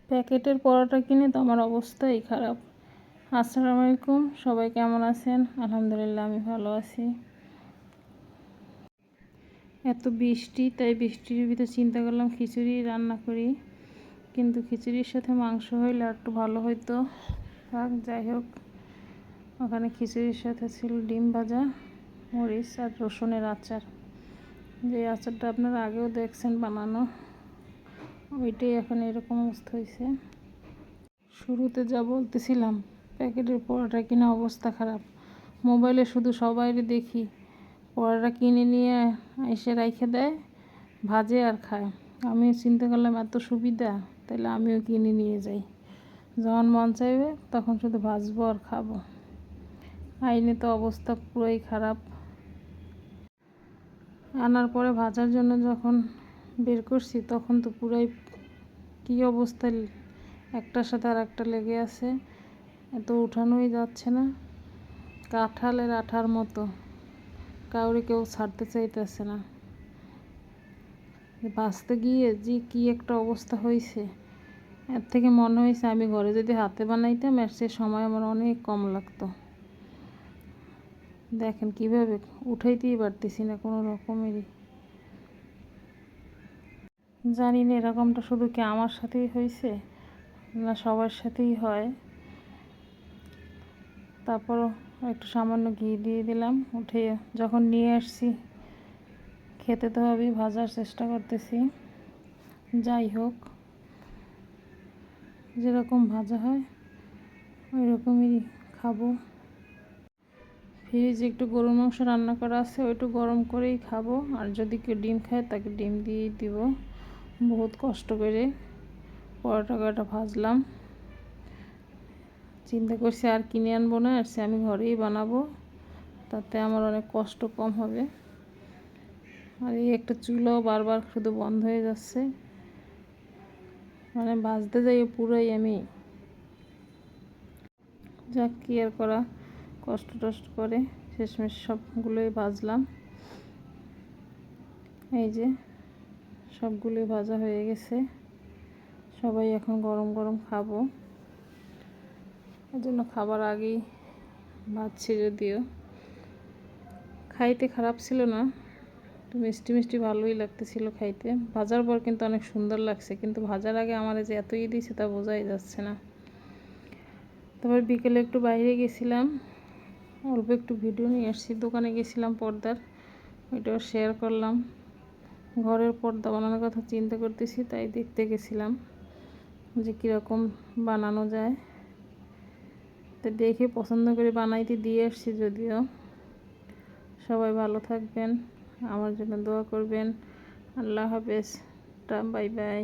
প্যাকেটের পরোটা কিনে তো আমার অবস্থাই খারাপ। আসসালামু আলাইকুম, সবাই কেমন আছেন? আলহামদুলিল্লাহ আমি ভালো আছি। এত বৃষ্টি, তাই বৃষ্টির ভিতরে চিন্তা করলাম খিচুড়ি রান্না করি, কিন্তু খিচুড়ির সাথে মাংস হইলে একটু ভালো হইতো। যাই হোক, ওখানে খিচুড়ির সাথে ছিল ডিম ভাজা, মরিচ আর রসুনের আচার। যে আচারটা আপনারা আগেও দেখছেন বানানো, ওইটাই এখন এরকম অবস্থা হয়েছে। শুরুতে যা বলতেছিলাম, প্যাকেটের পরোটা কিনা অবস্থা খারাপ। মোবাইলে শুধু সবাইরে দেখি পরোটা কিনে নিয়ে এসে রেখে দেয়, ভাজে আর খায়। আমিও চিন্তা করলাম এত সুবিধা, তাহলে আমিও কিনে নিয়ে যাই। যখন মন চাইবে তখন শুধু ভাজবো আর খাবো। আইনে তো অবস্থা পুরোই খারাপ। আনার পরে ভাজার জন্য যখন বের করছি তখন তো পুরাই কী অবস্থা, একটার সাথে আর একটা লেগে আছে, এত উঠানোই যাচ্ছে না। কাঁঠালের আঠার মতো, কাউরে কেউ ছাড়তে চাইতেছে না। ভাজতে গিয়ে যে কী একটা অবস্থা হয়েছে, এর থেকে মনে হয়েছে আমি ঘরে যদি হাতে বানাইতাম এর সে সময় আমার অনেক কম লাগতো। দেখেন কীভাবে উঠাইতেই পারতেছি না কোনো রকমেরই। জানি না এরকমটা শুধু কি আমার সাথেই হয়েছে না সবার সাথেই হয়। তারপরও একটু সামান্য ঘি দিয়ে দিলাম, উঠে যখন নিয়ে আসছি খেতে তো হবেই, ভাজার চেষ্টা করতেছি। যাই হোক, যেরকম ভাজা হয় ওই রকমই খাবো। ফ্রিজে একটু গরুর মাংস রান্না করা আছে, ওইটু গরম করেই খাবো। আর যদি কেউ ডিম খায় তাকে ডিম দিয়েই দিব। বহুত কষ্ট করে পরোটা কটা ভাজলাম, চিন্তা করছি আর কিনে আনবো না, আর সে আমি ঘরেই বানাবো, তাতে আমার অনেক কষ্ট কম হবে। আর এই একটা চুলাও বারবার শুধু বন্ধ হয়ে যাচ্ছে, মানে ভাজতে যাই পুরোই আমি যাক কি আর করা, কষ্ট টষ্ট করে শেষমেশ সবগুলোই ভাজলাম। এই যে সবগুলোই ভাজা হয়ে গেছে, সবাই এখন গরম গরম খাবো। এই জন্য খাবার আগেই ভাজছি, যদিও খাইতে খারাপ ছিল না, একটু মিষ্টি মিষ্টি ভালোই লাগতেছিল খাইতে। ভাজার পর কিন্তু অনেক সুন্দর লাগছে, কিন্তু ভাজার আগে আমার যে এত দিয়েছে তা বোঝাই যাচ্ছে না। তারপর বিকেলে একটু বাইরে গেছিলাম, অল্প একটু ভিডিও নিয়ে আসছি। দোকানে গেছিলাম পর্দার, ওইটাও শেয়ার করলাম। ঘরের পর্দা বানানোর কথা চিন্তা করতেছি, তাই দেখতে গেছিলাম যে কীরকম বানানো যায়। তো দেখে পছন্দ করে বানাইতে দিয়ে আসছি। যদিও সবাই ভালো থাকবেন, আমার জন্য দোয়া করবেন। আল্লাহ হাফেজ, বাই বাই।